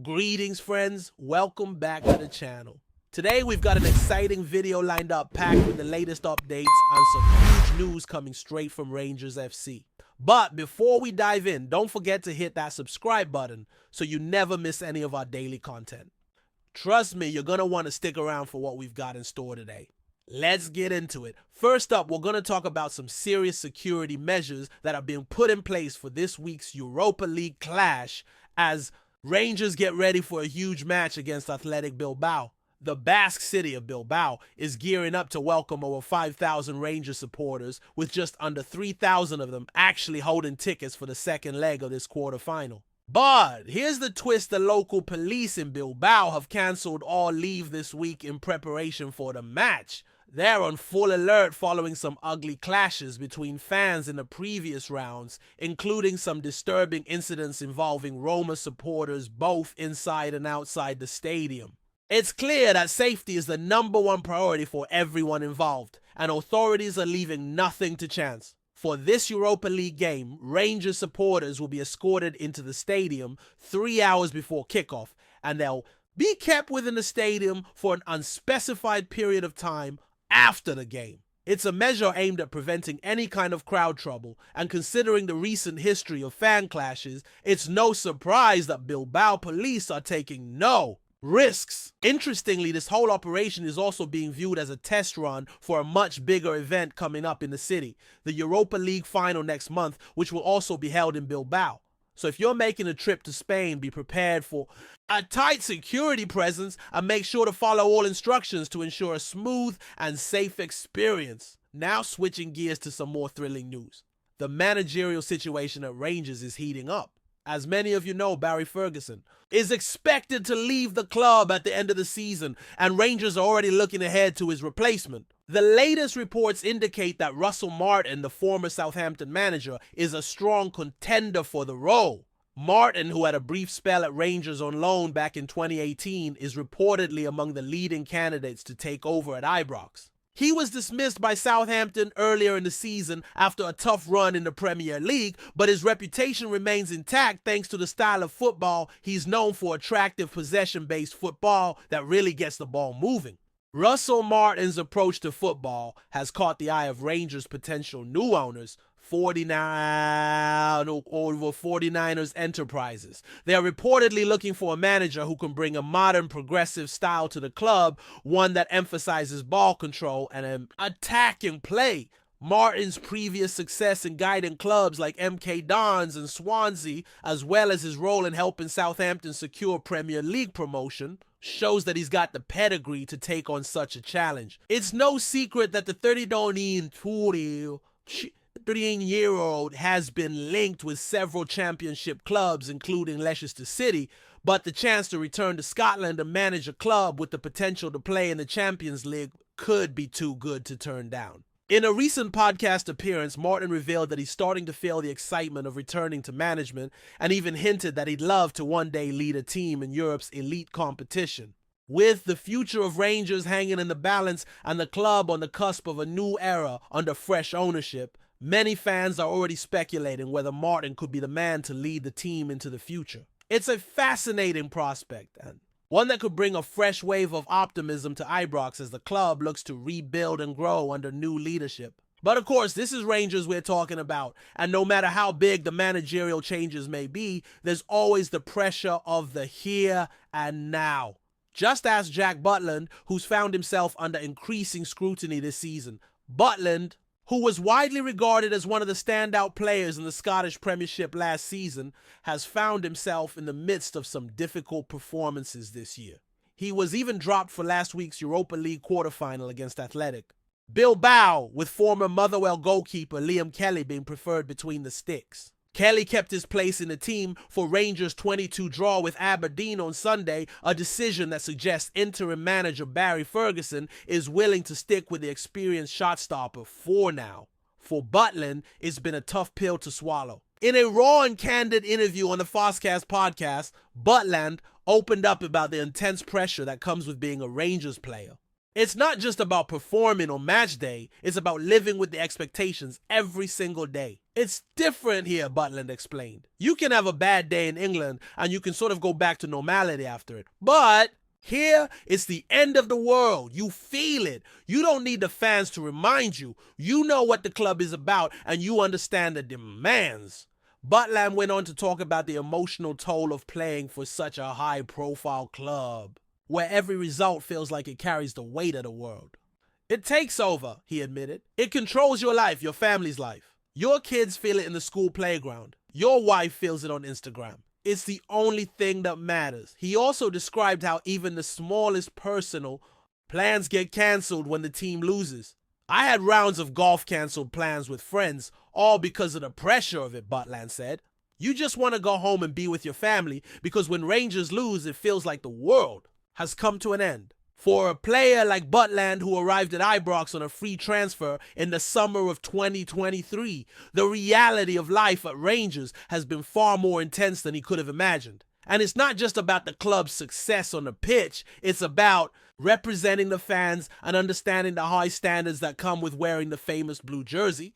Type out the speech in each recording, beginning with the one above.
Greetings friends, welcome back to the channel. Today we've got an exciting video lined up packed with the latest updates and some huge news coming straight from Rangers FC. But before we dive in, don't forget to hit that subscribe button so you never miss any of our daily content. Trust me, you're going to want to stick around for what we've got in store today. Let's get into it. First up, we're going to talk about some serious security measures that are being put in place for this week's Europa League clash as Rangers get ready for a huge match against Athletic Bilbao. The Basque city of Bilbao is gearing up to welcome over 5,000 Rangers supporters, with just under 3,000 of them actually holding tickets for the second leg of this quarterfinal. But here's the twist: the local police in Bilbao have cancelled all leave this week in preparation for the match. They're on full alert following some ugly clashes between fans in the previous rounds, including some disturbing incidents involving Roma supporters both inside and outside the stadium. It's clear that safety is the #1 priority for everyone involved, and authorities are leaving nothing to chance. For this Europa League game, Rangers supporters will be escorted into the stadium 3 hours before kickoff, and they'll be kept within the stadium for an unspecified period of time after the game. It's a measure aimed at preventing any kind of crowd trouble, and considering the recent history of fan clashes, it's no surprise that Bilbao police are taking no risks. Interestingly, this whole operation is also being viewed as a test run for a much bigger event coming up in the city, the Europa League final next month, which will also be held in Bilbao. So if you're making a trip to Spain, be prepared for a tight security presence and make sure to follow all instructions to ensure a smooth and safe experience. Now switching gears to some more thrilling news. The managerial situation at Rangers is heating up. As many of you know, Barry Ferguson is expected to leave the club at the end of the season, and Rangers are already looking ahead to his replacement. The latest reports indicate that Russell Martin, the former Southampton manager, is a strong contender for the role. Martin, who had a brief spell at Rangers on loan back in 2018, is reportedly among the leading candidates to take over at Ibrox. He was dismissed by Southampton earlier in the season after a tough run in the Premier League, but his reputation remains intact thanks to the style of football he's known for: attractive possession-based football that really gets the ball moving. Russell Martin's approach to football has caught the eye of Rangers' potential new owners, 49ers Enterprises. They are reportedly looking for a manager who can bring a modern, progressive style to the club, one that emphasizes ball control and an attacking play. Martin's previous success in guiding clubs like MK Dons and Swansea, as well as his role in helping Southampton secure Premier League promotion, shows that he's got the pedigree to take on such a challenge. It's no secret that the 39-year-old has been linked with several championship clubs, including Leicester City, but the chance to return to Scotland and manage a club with the potential to play in the Champions League could be too good to turn down. In a recent podcast appearance, Martin revealed that he's starting to feel the excitement of returning to management, and even hinted that he'd love to one day lead a team in Europe's elite competition. With the future of Rangers hanging in the balance and the club on the cusp of a new era under fresh ownership, many fans are already speculating whether Martin could be the man to lead the team into the future. It's a fascinating prospect, and one that could bring a fresh wave of optimism to Ibrox as the club looks to rebuild and grow under new leadership. But of course, this is Rangers we're talking about, and no matter how big the managerial changes may be, there's always the pressure of the here and now. Just ask Jack Butland, who's found himself under increasing scrutiny this season. Butland, who was widely regarded as one of the standout players in the Scottish Premiership last season, has found himself in the midst of some difficult performances this year. He was even dropped for last week's Europa League quarterfinal against Athletic. Bilbao, with former Motherwell goalkeeper Liam Kelly being preferred between the sticks. Kelly kept his place in the team for Rangers' 2-2 draw with Aberdeen on Sunday, a decision that suggests interim manager Barry Ferguson is willing to stick with the experienced shot stopper for now. For Butland, it's been a tough pill to swallow. In a raw and candid interview on the Foscast podcast, Butland opened up about the intense pressure that comes with being a Rangers player. It's not just about performing on match day, it's about living with the expectations every single day. It's different here, Butland explained. You can have a bad day in England and you can sort of go back to normality after it. But here, it's the end of the world. You feel it. You don't need the fans to remind you. You know what the club is about and you understand the demands. Butland went on to talk about the emotional toll of playing for such a high-profile club, where every result feels like it carries the weight of the world. It takes over, he admitted. It controls your life, your family's life. Your kids feel it in the school playground. Your wife feels it on Instagram. It's the only thing that matters. He also described how even the smallest personal plans get cancelled when the team loses. I had rounds of golf cancelled plans with friends, all because of the pressure of it, Butland said. You just want to go home and be with your family because when Rangers lose, it feels like the world has come to an end. For a player like Butland who arrived at Ibrox on a free transfer in the summer of 2023, the reality of life at Rangers has been far more intense than he could have imagined. And it's not just about the club's success on the pitch, it's about representing the fans and understanding the high standards that come with wearing the famous blue jersey.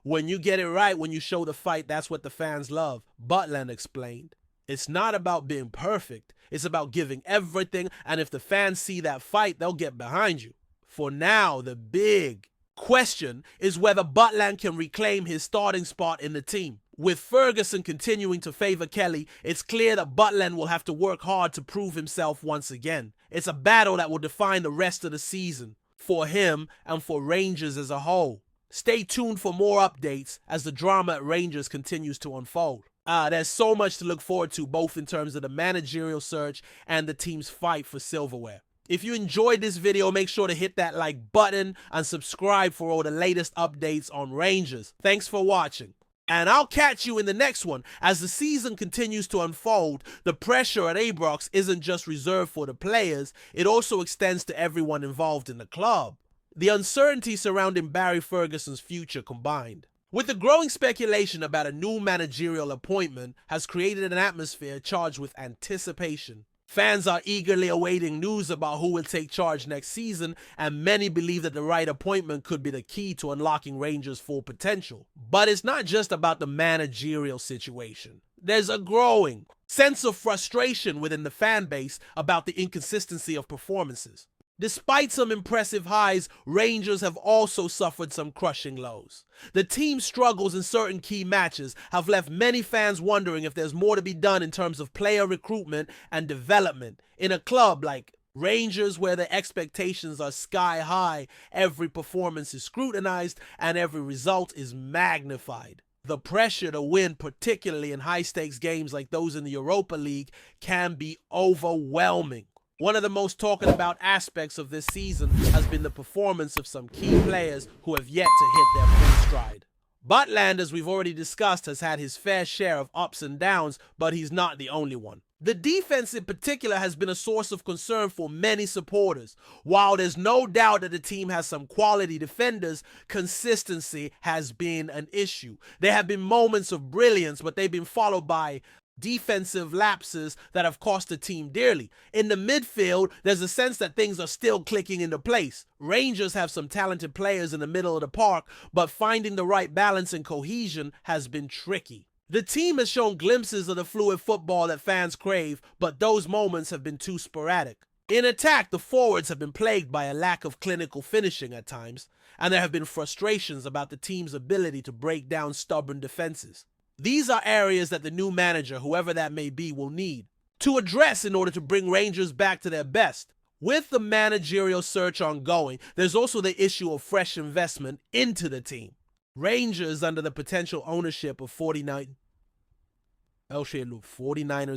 When you get it right, when you show the fight, that's what the fans love, Butland explained. It's not about being perfect. It's about giving everything, and if the fans see that fight, they'll get behind you. For now, the big question is whether Butland can reclaim his starting spot in the team. With Ferguson continuing to favour Kelly, it's clear that Butland will have to work hard to prove himself once again. It's a battle that will define the rest of the season for him and for Rangers as a whole. Stay tuned for more updates as the drama at Rangers continues to unfold. There's so much to look forward to, both in terms of the managerial search and the team's fight for silverware. If you enjoyed this video, make sure to hit that like button and subscribe for all the latest updates on Rangers. Thanks for watching. And I'll catch you in the next one. As the season continues to unfold, the pressure at Ibrox isn't just reserved for the players, it also extends to everyone involved in the club. The uncertainty surrounding Barry Ferguson's future combined with the growing speculation about a new managerial appointment has created an atmosphere charged with anticipation. Fans are eagerly awaiting news about who will take charge next season, and many believe that the right appointment could be the key to unlocking Rangers' full potential. But it's not just about the managerial situation. There's a growing sense of frustration within the fan base about the inconsistency of performances. Despite some impressive highs, Rangers have also suffered some crushing lows. The team's struggles in certain key matches have left many fans wondering if there's more to be done in terms of player recruitment and development. In a club like Rangers, where the expectations are sky high, every performance is scrutinized and every result is magnified. The pressure to win, particularly in high-stakes games like those in the Europa League, can be overwhelming. One of the most talked about aspects of this season has been the performance of some key players who have yet to hit their full stride. Butland, as we've already discussed, has had his fair share of ups and downs, but he's not the only one. The defense in particular has been a source of concern for many supporters. While there's no doubt that the team has some quality defenders, consistency has been an issue. There have been moments of brilliance, but they've been followed by defensive lapses that have cost the team dearly. In the midfield, there's a sense that things are still clicking into place. Rangers have some talented players in the middle of the park, but finding the right balance and cohesion has been tricky. The team has shown glimpses of the fluid football that fans crave, but those moments have been too sporadic. In attack, the forwards have been plagued by a lack of clinical finishing at times, and there have been frustrations about the team's ability to break down stubborn defenses. These are areas that the new manager, whoever that may be, will need to address in order to bring Rangers back to their best. With the managerial search ongoing, there's also the issue of fresh investment into the team. Rangers, under the potential ownership of 49ers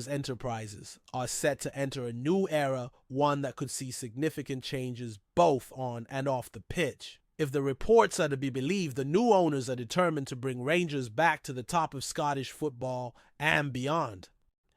Enterprises, are set to enter a new era, one that could see significant changes both on and off the pitch. If the reports are to be believed, the new owners are determined to bring Rangers back to the top of Scottish football and beyond.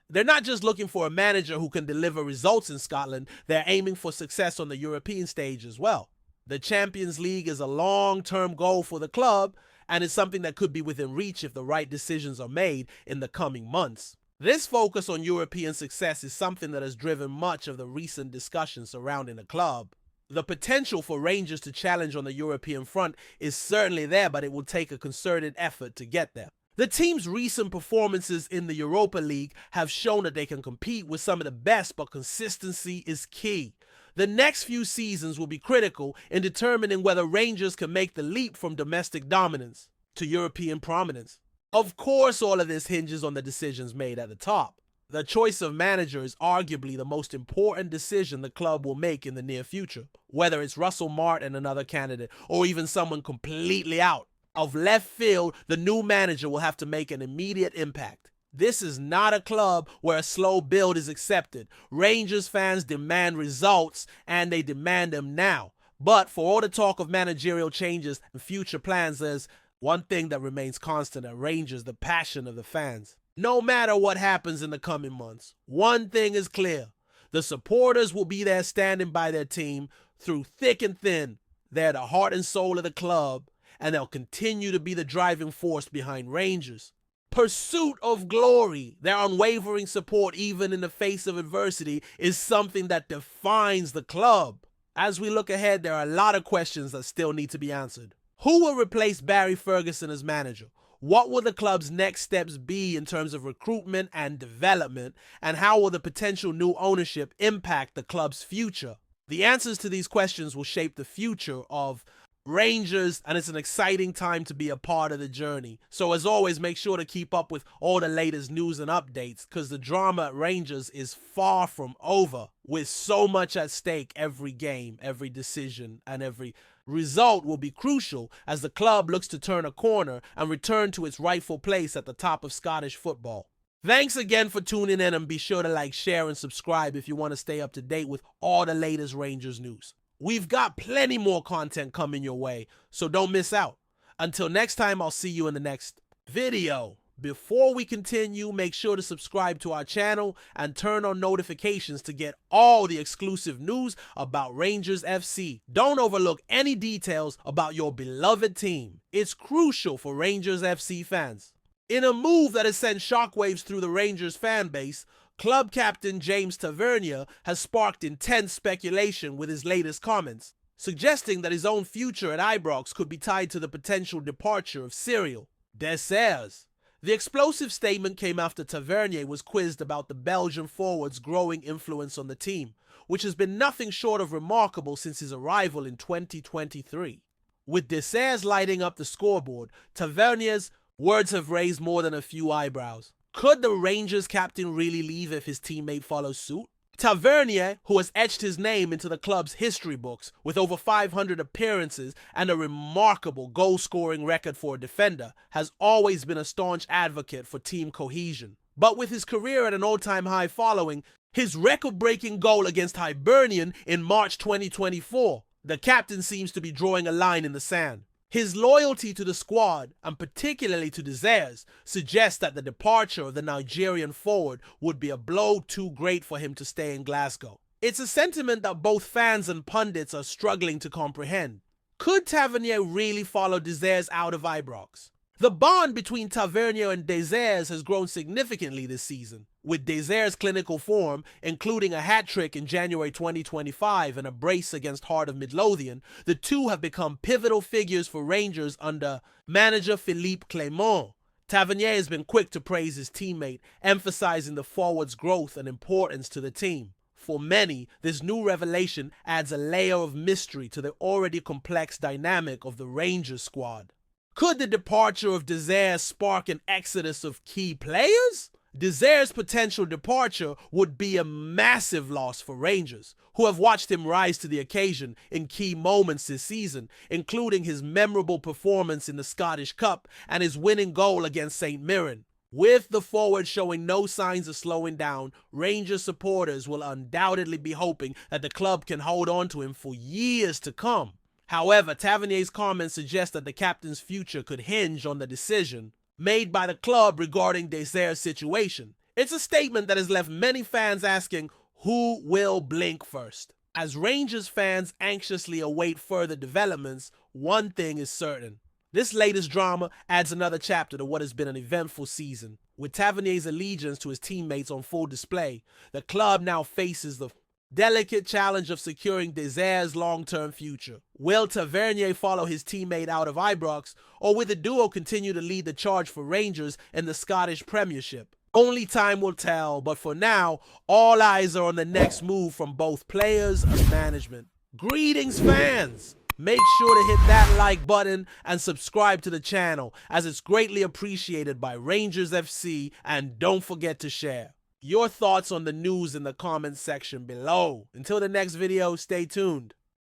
They're not just looking for a manager who can deliver results in Scotland, they're aiming for success on the European stage as well. The Champions League is a long-term goal for the club, and it's something that could be within reach if the right decisions are made in the coming months. This focus on European success is something that has driven much of the recent discussion surrounding the club. The potential for Rangers to challenge on the European front is certainly there, but it will take a concerted effort to get there. The team's recent performances in the Europa League have shown that they can compete with some of the best, but consistency is key. The next few seasons will be critical in determining whether Rangers can make the leap from domestic dominance to European prominence. Of course, all of this hinges on the decisions made at the top. The choice of manager is arguably the most important decision the club will make in the near future, whether it's Russell Martin, another candidate, or even someone completely out of left field. The new manager will have to make an immediate impact. This is not a club where a slow build is accepted. Rangers fans demand results, and they demand them now. But for all the talk of managerial changes and future plans, there's one thing that remains constant at Rangers: the passion of the fans. No matter what happens in the coming months, one thing is clear: the supporters will be there standing by their team through thick and thin. They're the heart and soul of the club, and they'll continue to be the driving force behind Rangers' pursuit of glory. Their unwavering support, even in the face of adversity, is something that defines the club. As we look ahead, there are a lot of questions that still need to be answered. Who will replace Barry Ferguson as manager? What will the club's next steps be in terms of recruitment and development? And how will the potential new ownership impact the club's future? The answers to these questions will shape the future of Rangers, and it's an exciting time to be a part of the journey. So as always, make sure to keep up with all the latest news and updates, because the drama at Rangers is far from over, with so much at stake. Every game, every decision, and every result will be crucial as the club looks to turn a corner and return to its rightful place at the top of Scottish football. Thanks again for tuning in, and be sure to like, share, and subscribe if you want to stay up to date with all the latest Rangers news. We've got plenty more content coming your way, so don't miss out. Until next time, I'll see you in the next video. Before we continue, make sure to subscribe to our channel and turn on notifications to get all the exclusive news about Rangers FC. Don't overlook any details about your beloved team. It's crucial for Rangers FC fans. In a move that has sent shockwaves through the Rangers fan base, club captain James Tavernier has sparked intense speculation with his latest comments, suggesting that his own future at Ibrox could be tied to the potential departure of Cyril Dessers. The explosive statement came after Tavernier was quizzed about the Belgian forward's growing influence on the team, which has been nothing short of remarkable since his arrival in 2023. With Dessers lighting up the scoreboard, Tavernier's words have raised more than a few eyebrows. Could the Rangers captain really leave if his teammate follows suit? Tavernier, who has etched his name into the club's history books with over 500 appearances and a remarkable goal-scoring record for a defender, has always been a staunch advocate for team cohesion. But with his career at an all-time high following his record-breaking goal against Hibernian in March 2024, the captain seems to be drawing a line in the sand. His loyalty to the squad, and particularly to Dessers, suggests that the departure of the Nigerian forward would be a blow too great for him to stay in Glasgow. It's a sentiment that both fans and pundits are struggling to comprehend. Could Tavernier really follow Dessers out of Ibrox? The bond between Tavernier and Dessers has grown significantly this season, with Dessers' clinical form, including a hat-trick in January 2025 and a brace against Heart of Midlothian. The two have become pivotal figures for Rangers under manager Philippe Clement. Tavernier has been quick to praise his teammate, emphasizing the forward's growth and importance to the team. For many, this new revelation adds a layer of mystery to the already complex dynamic of the Rangers squad. Could the departure of Dessers spark an exodus of key players? Dessers' potential departure would be a massive loss for Rangers, who have watched him rise to the occasion in key moments this season, including his memorable performance in the Scottish Cup and his winning goal against St Mirren. With the forward showing no signs of slowing down, Rangers supporters will undoubtedly be hoping that the club can hold on to him for years to come. However, Tavernier's comments suggest that the captain's future could hinge on the decision made by the club regarding Dessers' situation. It's a statement that has left many fans asking, who will blink first? As Rangers fans anxiously await further developments, one thing is certain. This latest drama adds another chapter to what has been an eventful season. With Tavernier's allegiance to his teammates on full display, the club now faces the delicate challenge of securing Desire's long-term future. Will Tavernier follow his teammate out of Ibrox, or will the duo continue to lead the charge for Rangers in the Scottish Premiership? Only time will tell, but for now, all eyes are on the next move from both players and management. Greetings, fans! Make sure to hit that like button and subscribe to the channel, as it's greatly appreciated by Rangers FC, and don't forget to share your thoughts on the news in the comments section below. Until the next video, stay tuned.